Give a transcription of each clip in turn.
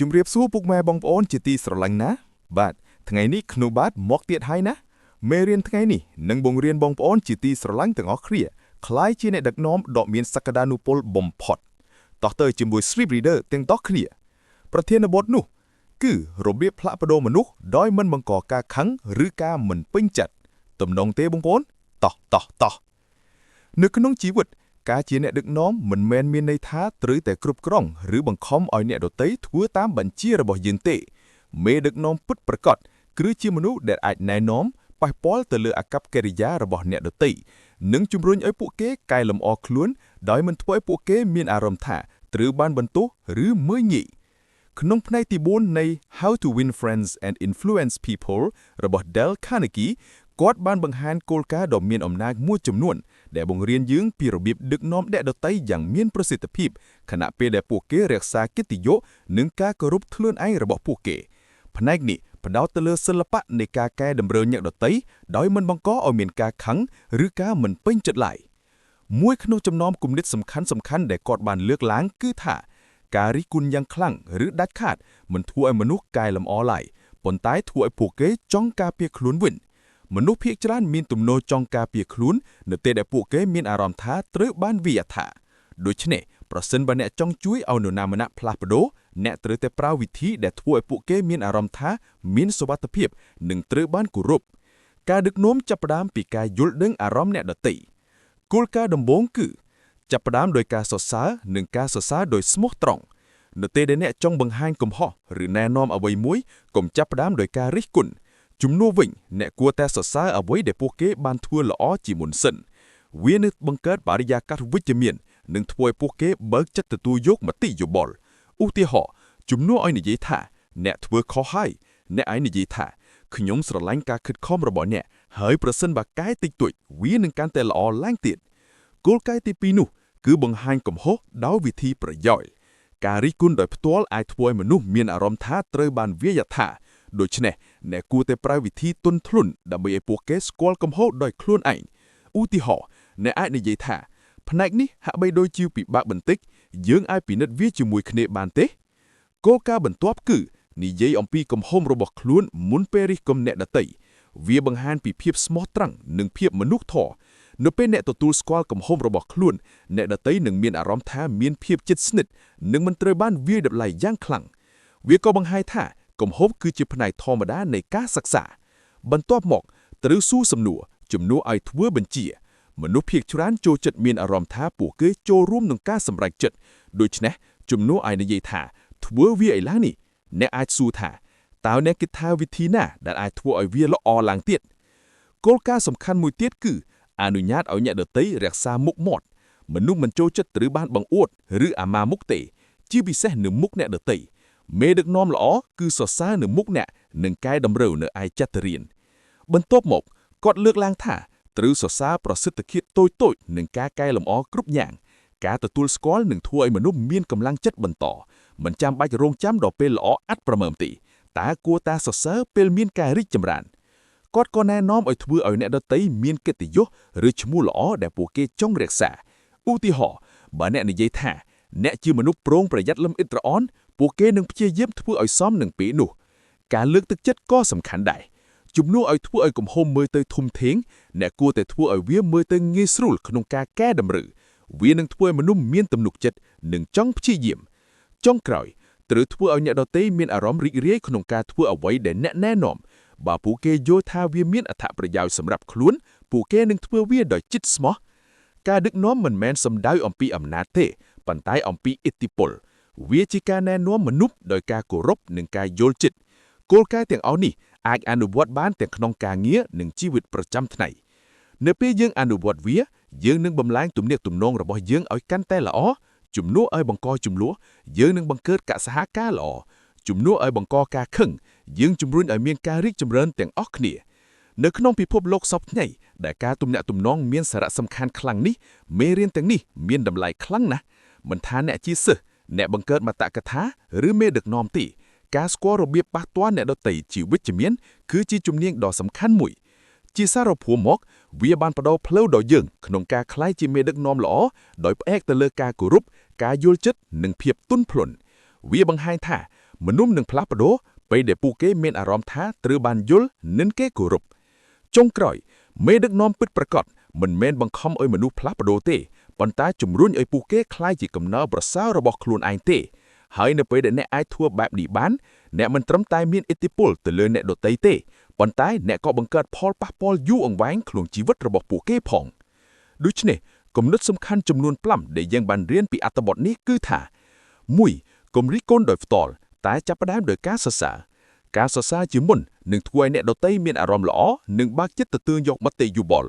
ជំរាបសួរពុកម៉ែបងប្អូនជាទីស្រឡាញ់ណាបាទថ្ងៃនេះខ្ញុំបាទមកទៀតហើយណាមេរៀនថ្ងៃនេះនឹងបង្រៀនបងប្អូនជាទីស្រឡាញ់ទាំងអស់គ្នាក្លាយជាអ្នកដឹកនាំដ៏មានសក្តានុពលបំផុតតោះទៅជាមួយ Script Reader ទាំងតោះគ្នាប្រធានបទនោះគឺរបៀបផ្លាស់ប្ដូរមនុស្សដោយមិនបង្កការខឹងឬការមិនពេញចិត្តទំនងទេបងប្អូនតោះនៅក្នុងជីវិតការជាអ្នកដឹកនាំមិនមែនមានន័យថាត្រូវតែគ្រប់គ្រងឬបង្ខំឲ្យអ្នកដទៃធ្វើតាមបញ្ជារបស់យើងទេមេដឹកនាំពិតប្រាកដគឺជាមនុស្សដែលអាចណែនាំប៉ះពាល់ទៅលើអាកប្បកិរិយារបស់អ្នកដទៃនិងជំរុញឲ្យពួកគេកែលម្អខ្លួនដោយមិនធ្វើឲ្យពួកគេមានអារម្មណ៍ថាត្រូវបានបន្ទោសឬមើលងាយក្នុងផ្នែកទី4នៃ How to Win Friends and Influence People របស់ Dale Carnegie គាត់បានបង្ហាញគោលការណ៍ដ៏មានអំណាចមួយចំនួនដែលបង្រៀនយើងពីរបៀបដឹកនាំអ្នកដទៃយ៉ាងមានប្រសិទ្ធភាពខណៈពេលដែលពួកគេរក្សាកិត្តិយសនិងការគោរពខ្លួនឯងរបស់ពួកគេផ្នែកនេះផ្ដោតទៅលើសិល្បៈនៃការកែតម្រូវអ្នកដទៃដោយមិនបង្កឲ្យមានការខឹងឬការមិនពេញចិត្តឡើយមួយក្នុងចំណោមគំនិតសំខាន់ដែលគាត់បានលើកឡើងគឺថាការរិះគន់យ៉ាងខ្លាំងឬដាច់ខាតមិនធ្វើឲ្យមនុស្សកែលម្អឡើយប៉ុន្តែធ្វើឲ្យពួកគេចង់ការពារខ្លួនវិញមនុស្សភាគច្រើនមានទំនោរចង់ការពារខ្លួននៅពេលដែលពួកគេមានអារម្មណ៍ថាត្រូវបានវាយអាថាដូច្នេះប្រសិនបើអ្នកចង់ជួយឲ្យនរណាម្នាក់ផ្លាស់ប្ដូរអ្នកត្រូវតែប្រើវិធីដែលធ្វើឲ្យពួកគេមានអារម្មណ៍ថាមានសុវត្ថិភាពនិងត្រូវបានគោរពការដឹកនាំចាប់ផ្ដើមពីការយល់ដឹងអារម្មណ៍អ្នកដទៃគោលការណ៍ដំបូងគឺចាប់ផ្ដើមដោយការសរសើរនិងការសរសើរដោយស្មោះត្រង់នៅពេលដែលអ្នកចង់បង្ហាញកំហុសឬណែនាំអ្វីមួយកុំចាប់ផ្ដើមដោយការរិះគន់ជំនួសវិញអ្នកគួរតែសរសើរអ្វីដែលពួកគេបានធ្វើល្អជាមុនសិនវានឹងបង្កើតបរិយាកាសវិជ្ជមាននិងធ្វើឲ្យពួកគេបើកចិត្តទទួលយកមតិយោបល់ឧទាហរណ៍ជំនួសឲ្យនិយាយថាអ្នកធ្វើខុសហើយអ្នកឯងនិយាយថាខ្ញុំស្រឡាញ់ការខិតខំរបស់អ្នកហើយប្រសិនបើកែតិចតួចវានឹងកាន់តែល្អឡើងទៀតគោលការណ៍ទី2នោះគឺបង្ហាញកំហុសដោយវិធីប្រយោជន៍ការរិះគន់ដោយផ្ទាល់អាចធ្វើឲ្យមនុស្សមានអារម្មណ៍ថាត្រូវបានវាយអាថាដូច្នេះអ្នកគួរតែប្រើវិធីទន់ភ្លន់ដើម្បីឲ្យពួកគេស្គាល់កំហុសដោយខ្លួនឯងឧទាហរណ៍អ្នកអាចនិយាយថាផ្នែកនេះហាក់បីដូចជាពិបាកបន្តិចយើងអាចពិនិត្យវាជាមួយគ្នាបានទេគោលការណ៍បន្ទាប់គឺនិយាយអំពីកំហុសរបស់ខ្លួនមុនពេលរិះគន់អ្នកដទៃវាបង្ហាញពីភាពស្មោះត្រង់និងភាពមនុស្សធម៌នៅពេលអ្នកទទួលស្គាល់កំហុសរបស់ខ្លួនអ្នកដទៃនឹងមានអារម្មណ៍ថាមានភាពជិតស្និទ្ធនិងមិនត្រូវបានវាយតម្លៃយ៉ាងខ្លាំងវាក៏បង្ហាញថាកំហុសគឺជាផ្នែកធម្មតានៃការសិក្សាបន្ទាប់មកត្រូវសួរសំណួរជំនួសឲ្យធ្វើបញ្ជាមនុស្សភាគច្រើនចូលចិត្តមានអារម្មណ៍ថាពួកគេចូលរួមក្នុងការសម្រេចចិត្តដូច្នេះជំនួសឲ្យនិយាយថាធ្វើវាឲ្យឡើងនេះអ្នកអាចសួរថាតើអ្នកគិតថាវិធីណាដែលអាចធ្វើឲ្យវាល្អឡើងទៀតគោលការណ៍សំខាន់មួយទៀតគឺអនុញ្ញាតឲ្យអ្នកដទៃរក្សាមុខមាត់មនុស្សមិនចូលចិត្តត្រូវបានបង្អួតឬអាម៉ាមុខទេជាពិសេសនៅមុខអ្នកដទៃមេដឹកនាំល្អគឺសរសើរនៅមុខអ្នកនិងកែតម្រូវនៅឯចិត្តរៀនបន្ទាប់មកគាត់លើកឡើងថាត្រូវសរសើរប្រសិទ្ធភាពតូចៗនិងការកែលម្អគ្រប់យ៉ាងការទទួលស្គាល់នឹងធ្វើឲ្យមនុស្សមានកម្លាំងចិត្តបន្តមិនចាំបាច់រងចាំដល់ពេលល្អអាត់ប្រមើមទេតែគួរតែសរសើរពេលមានការរីកចម្រើនគាត់ក៏ណែនាំឲ្យធ្វើឲ្យអ្នកដទៃមានកិត្តិយសឬឈ្មោះល្អដែលពួកគេចង់រក្សាឧទាហរណ៍បើអ្នកនិយាយថាអ្នកជាមនុស្សប្រុងប្រយ័ត្នលំអិតល្អន់ពួកគេនឹងព្យាយាមធ្វើឲ្យសមនឹងពេលនោះការលើកទឹកចិត្តក៏សំខាន់ដែរជំនួសឲ្យធ្វើឲ្យកំហុសមើលទៅធំធេងអ្នកគួរតែធ្វើឲ្យវាមើលទៅងាយស្រួលក្នុងការកែតម្រូវវានឹងធ្វើឲ្យមនុស្សមានទំនុកចិត្តនិងចង់ព្យាយាមចុងក្រោយត្រូវធ្វើឲ្យអ្នកដទៃមានអារម្មណ៍រីករាយក្នុងការធ្វើអ្វីដែលអ្នកណែនាំបើពួកគេយល់ថាវាមានអត្ថប្រយោជន៍សម្រាប់ខ្លួនពួកគេនឹងធ្វើវាដោយចិត្តស្មោះការដឹកនាំមិនមែនសំដៅអំពីអំណាចទេប៉ុន្តែអំពីឥទ្ធិពលវាជាការណែនាំមនុស្សដោយការគោរពនិងការយល់ចិត្តគោលការណ៍ទាំងអស់នេះអាចអនុវត្តបានទាំងក្នុងការងារនិងជីវិតប្រចាំថ្ងៃនៅពេលយើងអនុវត្តវាយើងនឹងបំលែងទំនាក់ទំនងរបស់យើងឲ្យកាន់តែល្អជំនួសឲ្យបង្កជម្លោះយើងនឹងបង្កើតកសហការល្អជំនួសឲ្យបង្កការខឹងយើងជំរុញឲ្យមានការរីកចម្រើនទាំងអស់គ្នានៅក្នុងពិភពលោកសព្វថ្ងៃដែលការទំនាក់ទំនងមានសារៈសំខាន់ខ្លាំងនេះមេរៀនទាំងនេះមានតម្លៃខ្លាំងណាស់មិនថាអ្នកជាសិស្សអ្នកបង្កើតមតកថាឬមេដឹកនាំទេការស្គាល់របៀបប៉ះទាល់អ្នកដទៃជាវិជ្ជមានគឺជាជំនាញដ៏សំខាន់មួយជាសារភូមិមកវាបានបដូរផ្លូវដល់យើងក្នុងការក្លាយជាមេដឹកនាំល្អដោយផ្អែកទៅលើការគោរពការយល់ចិត្តនិងភាពទន់ភ្លន់ វាបង្ហាញថាមនុស្សនឹងផ្លាស់ប្ដូរពេលដែលពួកគេមានអារម្មណ៍ថាត្រូវបានយល់និងគេគោរពចុងក្រោយមេដឹកនាំពិតប្រាកដមិនមែនបង្ខំឲ្យមនុស្សផ្លាស់ប្ដូរទេប៉ុន្តែជំរុញឲ្យពួកគេក្លាយជាកំណើប្រសើររបស់ខ្លួនឯងទេហើយនៅពេលដែលអ្នកអាចធ្វើបែបនេះបានអ្នកមិនត្រឹមតែមានឥទ្ធិពលទៅលើអ្នកដទៃទេប៉ុន្តែអ្នកក៏បង្កើតផលប៉ះពាល់យូរអង្វែងក្នុងជីវិតរបស់ពួកគេផងដូច្នេះគំនិតសំខាន់ចំនួន5ដែលយើងបានរៀនពីអត្ថបទនេះគឺថា 1. កុំរិះគន់ដោយផ្ទាល់តែចាប់ផ្ដើមដោយការសរសើរការសរសើរជាមុននឹងធ្វើឲ្យអ្នកដទៃមានអារម្មណ៍ល្អនិងបើកចិត្តទទួលយកមតិយោបល់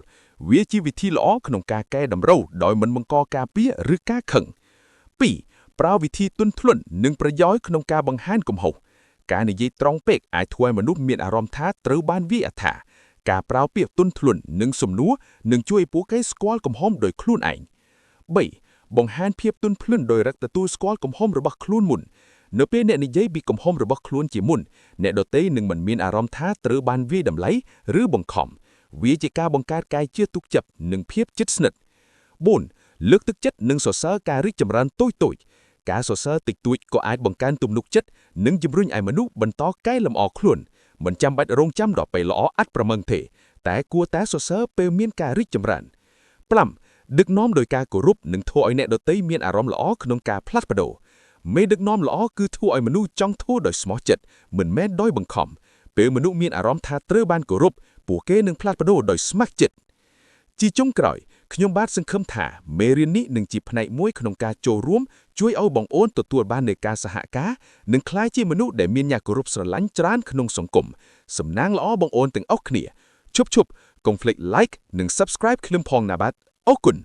វាជាវិធីល្អក្នុងការកែតម្រូវដោយមិនបង្កការពៀឬការខឹង 2. ប្រើវិធីទន់ភ្លន់និងប្រយោជន៍ក្នុងការបង្ហាញកំហុសការនិយាយត្រង់ពេកអាចធ្វើឲ្យមនុស្សមានអារម្មណ៍ថាត្រូវបានវាយអត្ថាការប្រើពាក្យទន់ភ្លន់និងសំណួរនឹងជួយឲ្យពួកគេស្គាល់កំហុសដោយខ្លួនឯង 3. បង្ហាញភាពទន់ភ្លន់ដោយរកទទួលស្គាល់កំហុសរបស់ខ្លួនមុននៅពេលអ្នកនិយាយពីកំហុសរបស់ខ្លួនជាមុនអ្នកដទៃនឹងមិនមានអារម្មណ៍ថាត្រូវបានវាយតម្លៃឬបង្ខំវាជាការបង្កើតការជឿទុកចិត្តនិងភាពជិតស្និទ្ធ 4. លើកទឹកចិត្តនិងសរសើរការរីកចម្រើនតូចៗការសរសើរតិចតួចក៏អាចបង្កើនទំនុកចិត្តនិងជំរុញឲ្យមនុស្សបន្តកែលម្អខ្លួនមិនចាំបាច់រងចាំដល់ពេលល្អឥតប្រមឹងទេតែគួរតែសរសើរពេលមានការរីកចម្រើន 5. ដឹកនាំដោយការគោរពនិងធ្វើឲ្យអ្នកដទៃមានអារម្មណ៍ល្អក្នុងការផ្លាស់ប្ដូរមេដឹកនាំល្អគឺធ្វើឲ្យមនុស្សចង់ធ្វើដោយស្មោះចិត្តមិនមែនដោយបង្ខំពេលមនុស្សមានអារម្មណ៍ថាត្រូវបានគោរពពួកគេនឹងផ្លាស់ប្ដូរដោយស្ម័គ្រចិត្តជាចុងក្រោយខ្ញុំបាទសង្ឃឹមថាមេរៀននេះនឹងជាផ្នែកមួយក្នុងការចូលរួមជួយឲ្យបងប្អូនទទួលបាននូវការសហការនិងក្លាយជាមនុស្សដែលមានអ្នកគោរពស្រឡាញ់ច្រើនក្នុងសង្គមសំណាងល្អបងប្អូនទាំងអស់គ្នាឈប់កុំភ្លេច like និង subscribe ខ្ញុំផងណាបាទអរគុណ